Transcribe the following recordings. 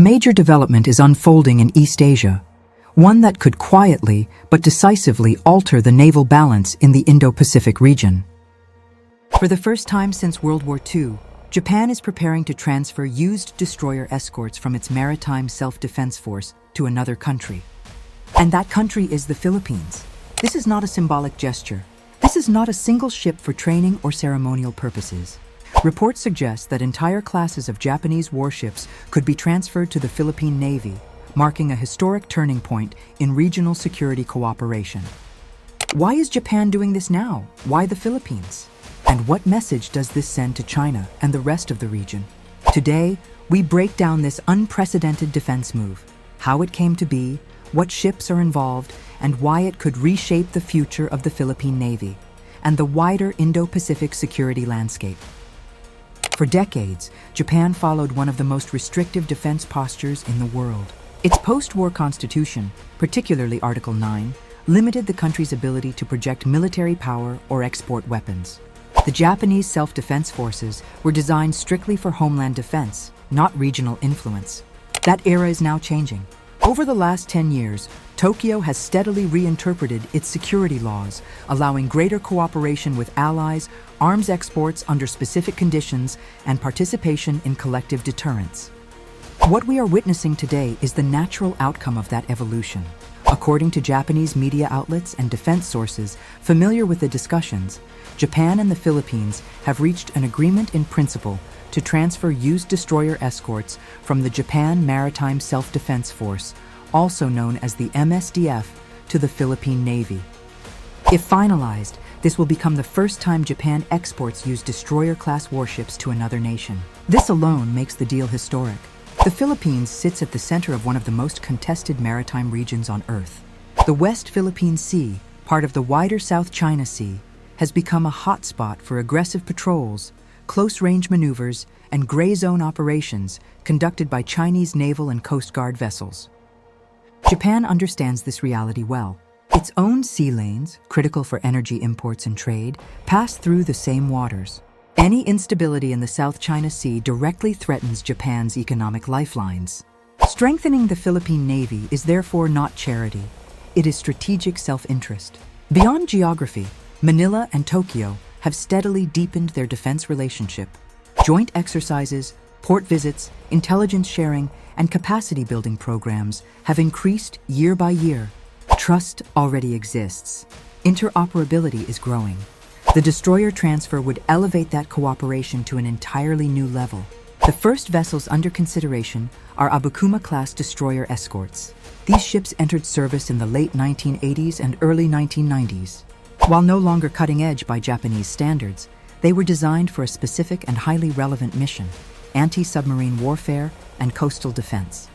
major development is unfolding in East Asia, one that could quietly but decisively alter the naval balance in the Indo-Pacific region. For the first time since World War II, Japan is preparing to transfer used destroyer escorts from its maritime self-defense force to another country. And that country is the Philippines. This is not a symbolic gesture. This is not a single ship for training or ceremonial purposes. Reports suggest that entire classes of Japanese warships could be transferred to the Philippine Navy, marking a historic turning point in regional security cooperation. Why is Japan doing this now? Why the Philippines? And what message does this send to China and the rest of the region? Today, we break down this unprecedented defense move, how it came to be, what ships are involved, and why it could reshape the future of the Philippine Navy and the wider Indo-Pacific security landscape. For decades, Japan followed one of the most restrictive defense postures in the world. Its post-war constitution, particularly Article 9, limited the country's ability to project military power or export weapons. The Japanese self-defense forces were designed strictly for homeland defense, not regional influence. That era is now changing. Over the last 10 years, Tokyo has steadily reinterpreted its security laws, allowing greater cooperation with allies, arms exports under specific conditions, and participation in collective deterrence. What we are witnessing today is the natural outcome of that evolution. According to Japanese media outlets and defense sources familiar with the discussions, Japan and the Philippines have reached an agreement in principle to transfer used destroyer escorts from the Japan Maritime Self-Defense Force, also known as the MSDF, to the Philippine Navy. If finalized, this will become the first time Japan exports used destroyer-class warships to another nation. This alone makes the deal historic. The Philippines sits at the center of one of the most contested maritime regions on Earth. The West Philippine Sea, part of the wider South China Sea, has become a hotspot for aggressive patrols, close-range maneuvers, and gray zone operations conducted by Chinese naval and Coast Guard vessels. Japan understands this reality well. Its own sea lanes, critical for energy imports and trade, pass through the same waters. Any instability in the South China Sea directly threatens Japan's economic lifelines. Strengthening the Philippine Navy is therefore not charity. It is strategic self-interest. Beyond geography, Manila and Tokyo have steadily deepened their defense relationship. Joint exercises, port visits, intelligence sharing, and capacity-building programs have increased year by year. Trust already exists. Interoperability is growing. The destroyer transfer would elevate that cooperation to an entirely new level. The first vessels under consideration are Abukuma-class destroyer escorts. These ships entered service in the late 1980s and early 1990s. While no longer cutting-edge by Japanese standards, they were designed for a specific and highly relevant mission: anti-submarine warfare and coastal defense.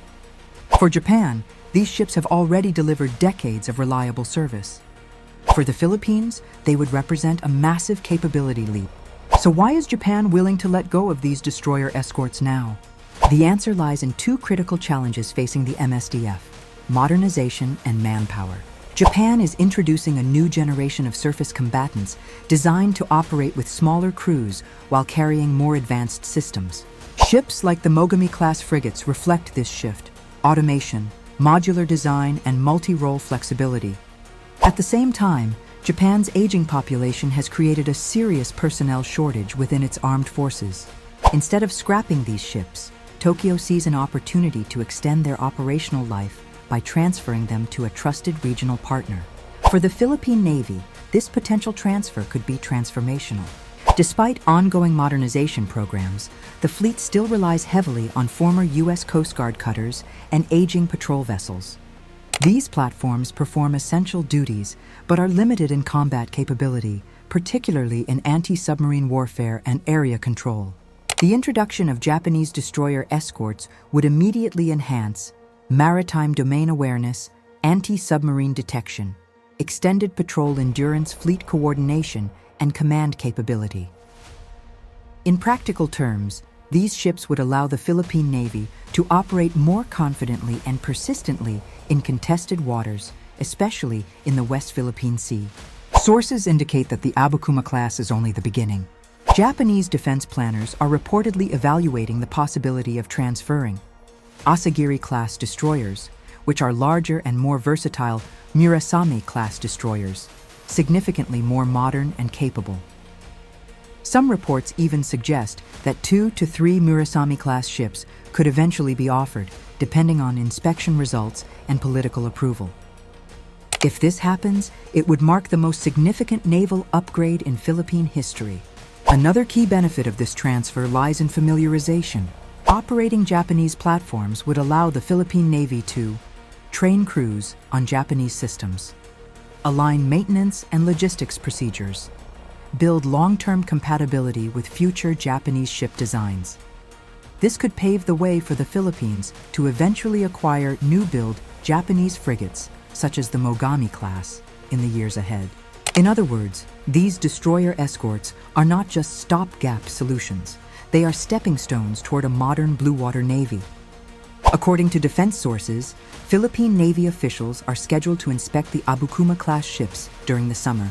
For Japan, these ships have already delivered decades of reliable service. For the Philippines, they would represent a massive capability leap. So why is Japan willing to let go of these destroyer escorts now? The answer lies in two critical challenges facing the MSDF: modernization and manpower. Japan is introducing a new generation of surface combatants designed to operate with smaller crews while carrying more advanced systems. Ships like the Mogami-class frigates reflect this shift: automation, modular design, and multi-role flexibility. At the same time, Japan's aging population has created a serious personnel shortage within its armed forces. Instead of scrapping these ships, Tokyo sees an opportunity to extend their operational life by transferring them to a trusted regional partner. For the Philippine Navy, this potential transfer could be transformational. Despite ongoing modernization programs, the fleet still relies heavily on former U.S. Coast Guard cutters and aging patrol vessels. These platforms perform essential duties, but are limited in combat capability, particularly in anti-submarine warfare and area control. The introduction of Japanese destroyer escorts would immediately enhance maritime domain awareness, anti-submarine detection, extended patrol endurance, fleet coordination, and command capability. In practical terms, these ships would allow the Philippine Navy to operate more confidently and persistently in contested waters, especially in the West Philippine Sea. Sources indicate that the Abukuma-class is only the beginning. Japanese defense planners are reportedly evaluating the possibility of transferring Asagiri-class destroyers, which are larger and more versatile Murasame-class destroyers, significantly more modern and capable. Some reports even suggest that 2 to 3 Murasame-class ships could eventually be offered, depending on inspection results and political approval. If this happens, it would mark the most significant naval upgrade in Philippine history. Another key benefit of this transfer lies in familiarization. Operating Japanese platforms would allow the Philippine Navy to train crews on Japanese systems, align maintenance and logistics procedures, build long-term compatibility with future Japanese ship designs. This could pave the way for the Philippines to eventually acquire new-build Japanese frigates, such as the Mogami-class, in the years ahead. In other words, these destroyer escorts are not just stopgap solutions. They are stepping stones toward a modern blue-water navy. According to defense sources, Philippine Navy officials are scheduled to inspect the Abukuma-class ships during the summer.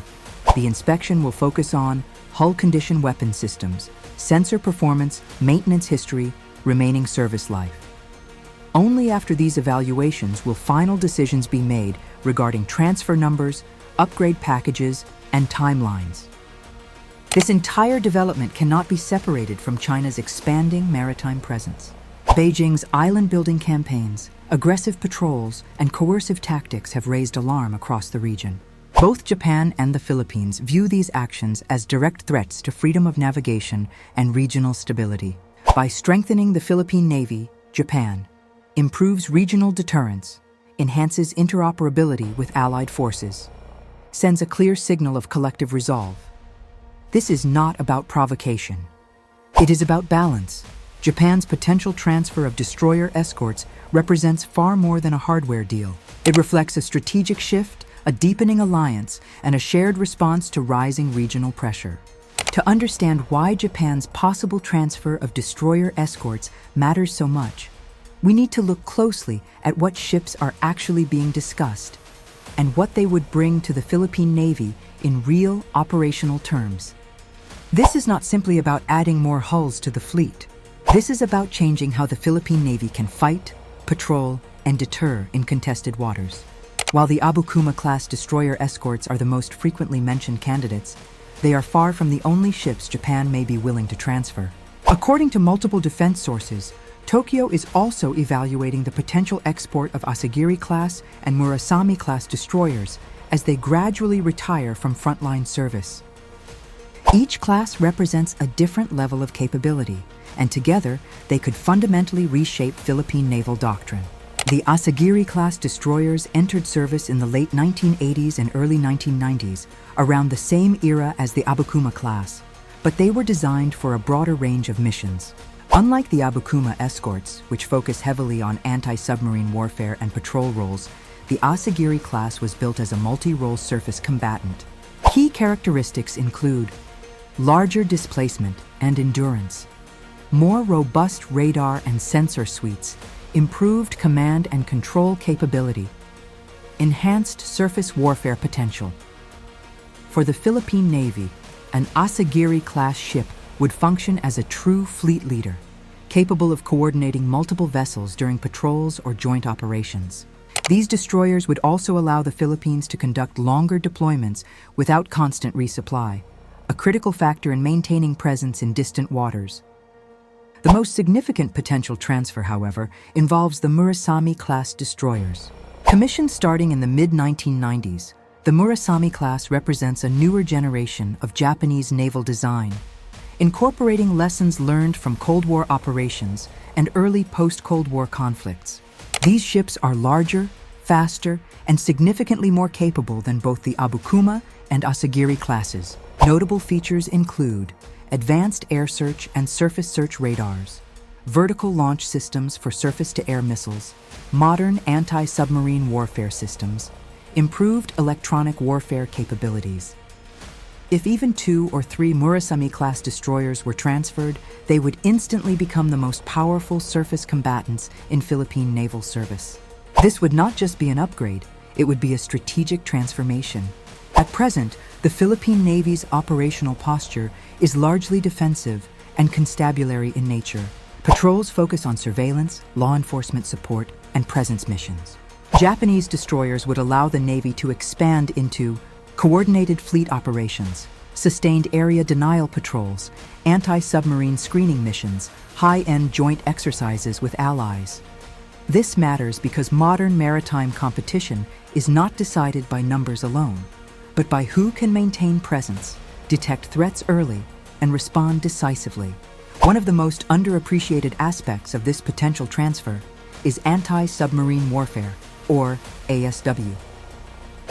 The inspection will focus on hull condition weapon systems, sensor performance, maintenance history, remaining service life. Only after these evaluations will final decisions be made regarding transfer numbers, upgrade packages, and timelines. This entire development cannot be separated from China's expanding maritime presence. Beijing's island-building campaigns, aggressive patrols, and coercive tactics have raised alarm across the region. Both Japan and the Philippines view these actions as direct threats to freedom of navigation and regional stability. By strengthening the Philippine Navy, Japan improves regional deterrence, enhances interoperability with allied forces, sends a clear signal of collective resolve. This is not about provocation. It is about balance. Japan's potential transfer of destroyer escorts represents far more than a hardware deal. It reflects a strategic shift, a deepening alliance, and a shared response to rising regional pressure. To understand why Japan's possible transfer of destroyer escorts matters so much, we need to look closely at what ships are actually being discussed and what they would bring to the Philippine Navy in real operational terms. This is not simply about adding more hulls to the fleet. This is about changing how the Philippine Navy can fight, patrol, and deter in contested waters. While the Abukuma-class destroyer escorts are the most frequently mentioned candidates, they are far from the only ships Japan may be willing to transfer. According to multiple defense sources, Tokyo is also evaluating the potential export of Asagiri-class and Murasame-class destroyers as they gradually retire from frontline service. Each class represents a different level of capability, and together they could fundamentally reshape Philippine naval doctrine. The Asagiri-class destroyers entered service in the late 1980s and early 1990s, around the same era as the Abukuma-class, but they were designed for a broader range of missions. Unlike the Abukuma escorts, which focus heavily on anti-submarine warfare and patrol roles, the Asagiri-class was built as a multi-role surface combatant. Key characteristics include larger displacement and endurance, more robust radar and sensor suites, improved command and control capability, enhanced surface warfare potential. For the Philippine Navy, an Asagiri-class ship would function as a true fleet leader, capable of coordinating multiple vessels during patrols or joint operations. These destroyers would also allow the Philippines to conduct longer deployments without constant resupply, a critical factor in maintaining presence in distant waters. The most significant potential transfer, however, involves the Murasame-class destroyers. Commissioned starting in the mid-1990s, the Murasame-class represents a newer generation of Japanese naval design, incorporating lessons learned from Cold War operations and early post-Cold War conflicts. These ships are larger, faster, and significantly more capable than both the Abukuma and Asagiri classes. Notable features include advanced air search and surface search radars, vertical launch systems for surface-to-air missiles, modern anti-submarine warfare systems, improved electronic warfare capabilities. If even 2 or 3 Murasame-class destroyers were transferred, they would instantly become the most powerful surface combatants in Philippine naval service. This would not just be an upgrade, it would be a strategic transformation. At present, the Philippine Navy's operational posture is largely defensive and constabulary in nature, Patrols focus on surveillance, law enforcement support, and presence missions. Japanese destroyers would allow the Navy to expand into coordinated fleet operations, sustained area denial patrols, anti-submarine screening missions, high-end joint exercises with allies. This matters because modern maritime competition is not decided by numbers alone, but by who can maintain presence, detect threats early, and respond decisively. One of the most underappreciated aspects of this potential transfer is anti-submarine warfare, or ASW.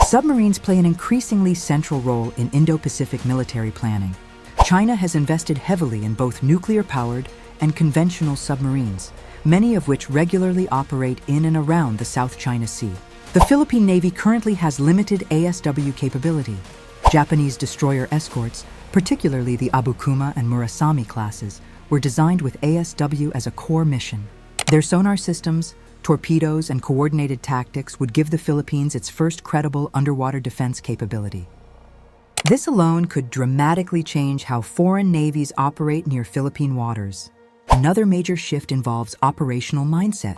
Submarines play an increasingly central role in Indo-Pacific military planning. China has invested heavily in both nuclear-powered and conventional submarines, many of which regularly operate in and around the South China Sea. The Philippine Navy currently has limited ASW capability. Japanese destroyer escorts, particularly the Abukuma and Murasame classes, were designed with ASW as a core mission. Their sonar systems, torpedoes, and coordinated tactics would give the Philippines its first credible underwater defense capability. This alone could dramatically change how foreign navies operate near Philippine waters. Another major shift involves operational mindset.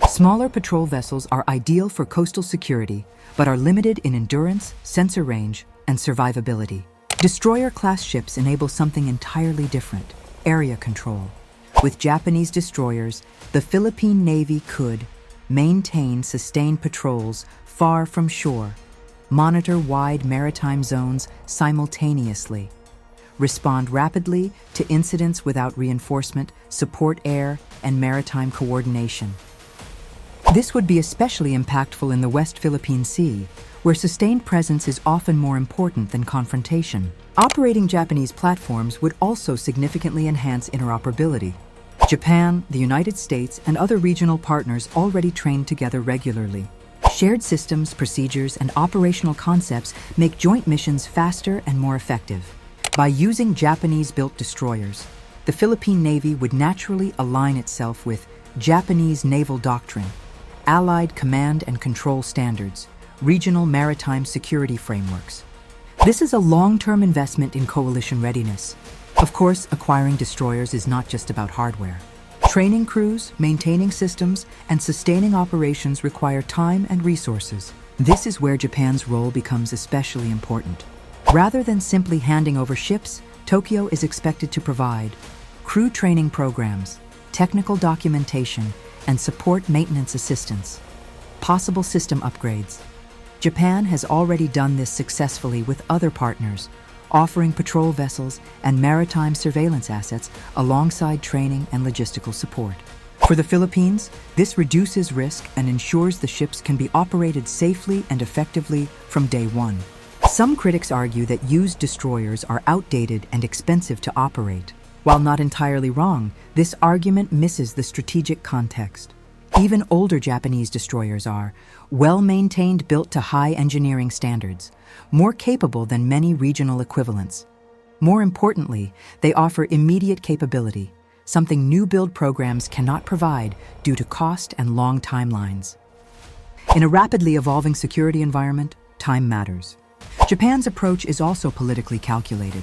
Smaller patrol vessels are ideal for coastal security, but are limited in endurance, sensor range, and survivability. Destroyer-class ships enable something entirely different: area control. With Japanese destroyers, the Philippine Navy could maintain sustained patrols far from shore, monitor wide maritime zones simultaneously, respond rapidly to incidents without reinforcement, support air and maritime coordination. This would be especially impactful in the West Philippine Sea, where sustained presence is often more important than confrontation. Operating Japanese platforms would also significantly enhance interoperability. Japan, the United States, and other regional partners already train together regularly. Shared systems, procedures, and operational concepts make joint missions faster and more effective. By using Japanese-built destroyers, the Philippine Navy would naturally align itself with Japanese naval doctrine, allied command and control standards, regional maritime security frameworks. This is a long-term investment in coalition readiness. Of course, acquiring destroyers is not just about hardware. Training crews, maintaining systems, and sustaining operations require time and resources. This is where Japan's role becomes especially important. Rather than simply handing over ships, Tokyo is expected to provide crew training programs, technical documentation, and support maintenance assistance. Possible system upgrades. Japan has already done this successfully with other partners, offering patrol vessels and maritime surveillance assets alongside training and logistical support. For the Philippines, this reduces risk and ensures the ships can be operated safely and effectively from day one. Some critics argue that used destroyers are outdated and expensive to operate. While not entirely wrong, this argument misses the strategic context. Even older Japanese destroyers are well-maintained, built to high engineering standards, more capable than many regional equivalents. More importantly, they offer immediate capability, something new build programs cannot provide due to cost and long timelines. In a rapidly evolving security environment, time matters. Japan's approach is also politically calculated.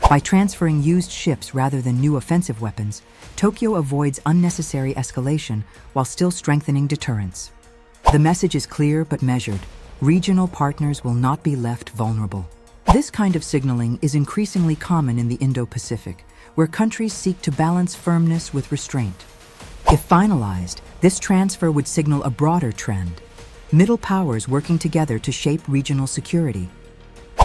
By transferring used ships rather than new offensive weapons, Tokyo avoids unnecessary escalation while still strengthening deterrence. The message is clear but measured. Regional partners will not be left vulnerable. This kind of signaling is increasingly common in the Indo-Pacific, where countries seek to balance firmness with restraint. If finalized, this transfer would signal a broader trend: middle powers working together to shape regional security.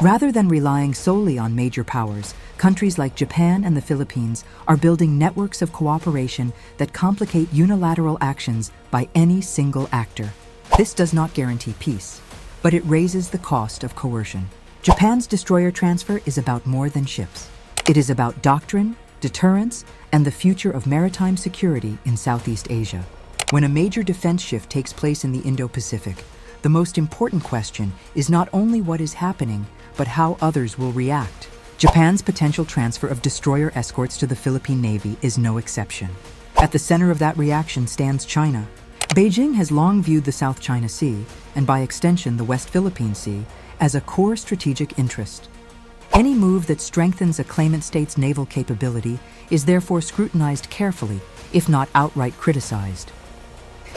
Rather than relying solely on major powers, countries like Japan and the Philippines are building networks of cooperation that complicate unilateral actions by any single actor. This does not guarantee peace, but it raises the cost of coercion. Japan's destroyer transfer is about more than ships. It is about doctrine, deterrence, and the future of maritime security in Southeast Asia. When a major defense shift takes place in the Indo-Pacific, the most important question is not only what is happening, but how others will react. Japan's potential transfer of destroyer escorts to the Philippine Navy is no exception. At the center of that reaction stands China. Beijing has long viewed the South China Sea, and by extension the West Philippine Sea, as a core strategic interest. Any move that strengthens a claimant state's naval capability is therefore scrutinized carefully if not outright criticized.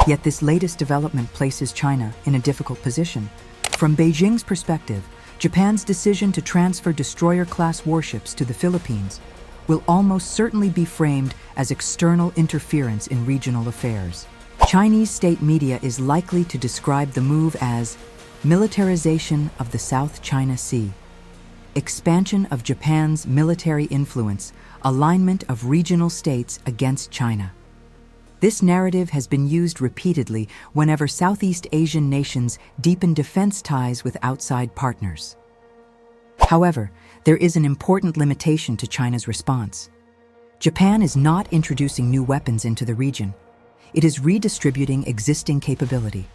Yet this latest development places China in a difficult position. From Beijing's perspective, Japan's decision to transfer destroyer-class warships to the Philippines will almost certainly be framed as external interference in regional affairs. Chinese state media is likely to describe the move as militarization of the South China Sea, expansion of Japan's military influence, alignment of regional states against China. This narrative has been used repeatedly whenever Southeast Asian nations deepen defense ties with outside partners. However, there is an important limitation to China's response. Japan is not introducing new weapons into the region. It is redistributing existing capability.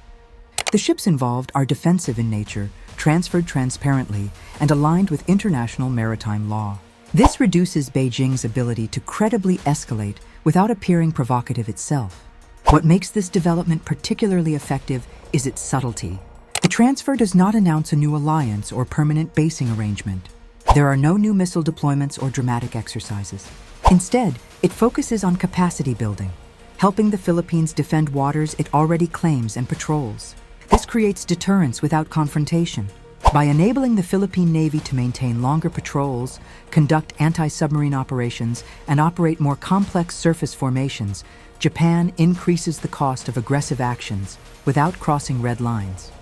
The ships involved are defensive in nature, transferred transparently, and aligned with international maritime law. This reduces Beijing's ability to credibly escalate without appearing provocative itself. What makes this development particularly effective is its subtlety. The transfer does not announce a new alliance or permanent basing arrangement. There are no new missile deployments or dramatic exercises. Instead, it focuses on capacity building, helping the Philippines defend waters it already claims and patrols. This creates deterrence without confrontation. By enabling the Philippine Navy to maintain longer patrols, conduct anti-submarine operations, and operate more complex surface formations, Japan increases the cost of aggressive actions without crossing red lines.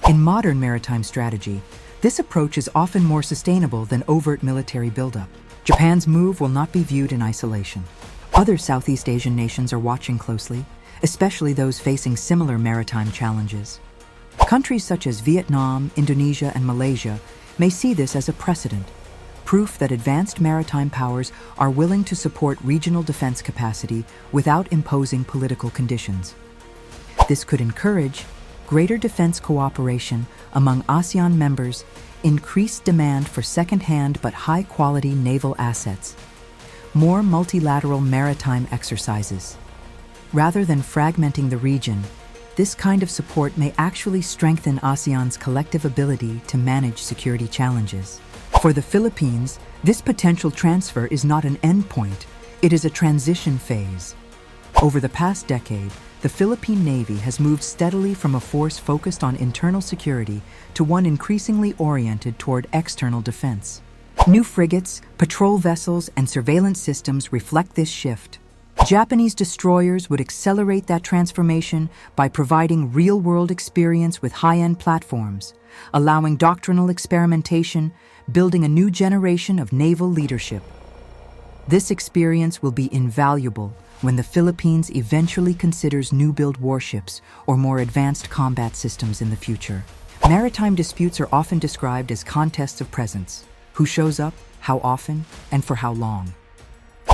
In modern maritime strategy, this approach is often more sustainable than overt military buildup. Japan's move will not be viewed in isolation. Other Southeast Asian nations are watching closely, especially those facing similar maritime challenges. Countries such as Vietnam, Indonesia, and Malaysia may see this as a precedent, proof that advanced maritime powers are willing to support regional defense capacity without imposing political conditions. This could encourage greater defense cooperation among ASEAN members, increased demand for second-hand but high-quality naval assets, more multilateral maritime exercises. Rather than fragmenting the region, this kind of support may actually strengthen ASEAN's collective ability to manage security challenges. For the Philippines, this potential transfer is not an endpoint, it is a transition phase. Over the past decade, the Philippine Navy has moved steadily from a force focused on internal security to one increasingly oriented toward external defense. New frigates, patrol vessels, and surveillance systems reflect this shift. Japanese destroyers would accelerate that transformation by providing real-world experience with high-end platforms, allowing doctrinal experimentation, building a new generation of naval leadership. This experience will be invaluable when the Philippines eventually considers new-build warships or more advanced combat systems in the future. Maritime disputes are often described as contests of presence. Who shows up, how often, and for how long.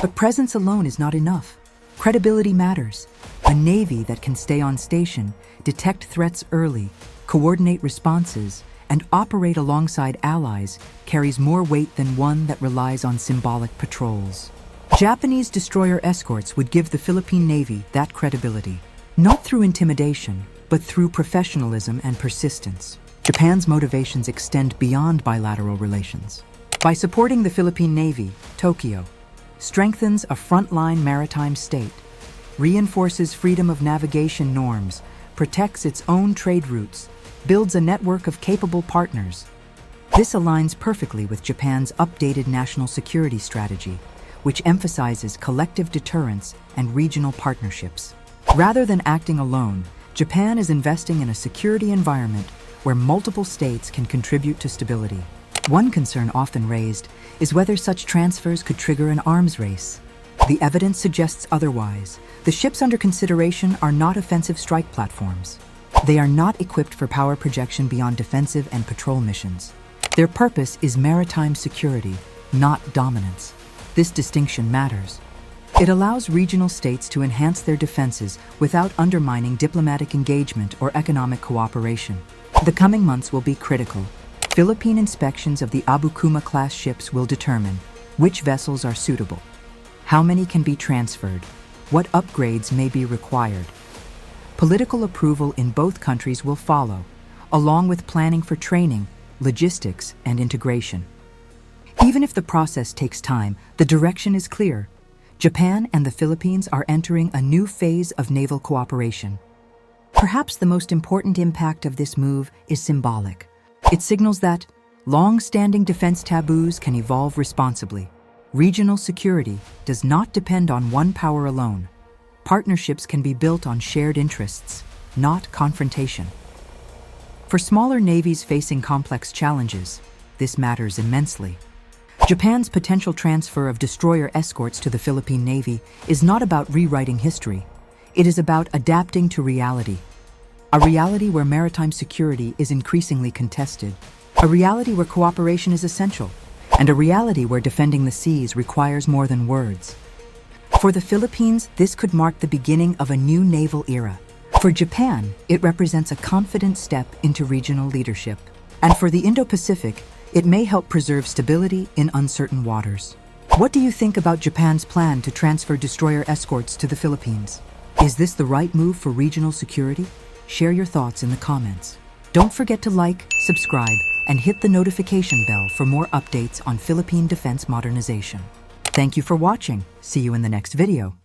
But presence alone is not enough. Credibility matters. A navy that can stay on station, detect threats early, coordinate responses, and operate alongside allies carries more weight than one that relies on symbolic patrols. Japanese destroyer escorts would give the Philippine Navy that credibility, not through intimidation, but through professionalism and persistence. Japan's motivations extend beyond bilateral relations. By supporting the Philippine Navy, Tokyo strengthens a frontline maritime state, reinforces freedom of navigation norms, protects its own trade routes, builds a network of capable partners. This aligns perfectly with Japan's updated national security strategy, which emphasizes collective deterrence and regional partnerships. Rather than acting alone, Japan is investing in a security environment where multiple states can contribute to stability. One concern often raised is whether such transfers could trigger an arms race. The evidence suggests otherwise. The ships under consideration are not offensive strike platforms. They are not equipped for power projection beyond defensive and patrol missions. Their purpose is maritime security, not dominance. This distinction matters. It allows regional states to enhance their defenses without undermining diplomatic engagement or economic cooperation. The coming months will be critical. Philippine inspections of the Abukuma-class ships will determine which vessels are suitable, how many can be transferred, what upgrades may be required. Political approval in both countries will follow, along with planning for training, logistics, and integration. Even if the process takes time, the direction is clear. Japan and the Philippines are entering a new phase of naval cooperation. Perhaps the most important impact of this move is symbolic. It signals that long-standing defense taboos can evolve responsibly. Regional security does not depend on one power alone. Partnerships can be built on shared interests, not confrontation. For smaller navies facing complex challenges, this matters immensely. Japan's potential transfer of destroyer escorts to the Philippine Navy is not about rewriting history. It is about adapting to reality. A reality where maritime security is increasingly contested. A reality where cooperation is essential. And a reality where defending the seas requires more than words. For the Philippines, this could mark the beginning of a new naval era. For Japan, it represents a confident step into regional leadership. And for the Indo-Pacific, it may help preserve stability in uncertain waters. What do you think about Japan's plan to transfer destroyer escorts to the Philippines? Is this the right move for regional security? Share your thoughts in the comments. Don't forget to like, subscribe, and hit the notification bell for more updates on Philippine defense modernization. Thank you for watching. See you in the next video.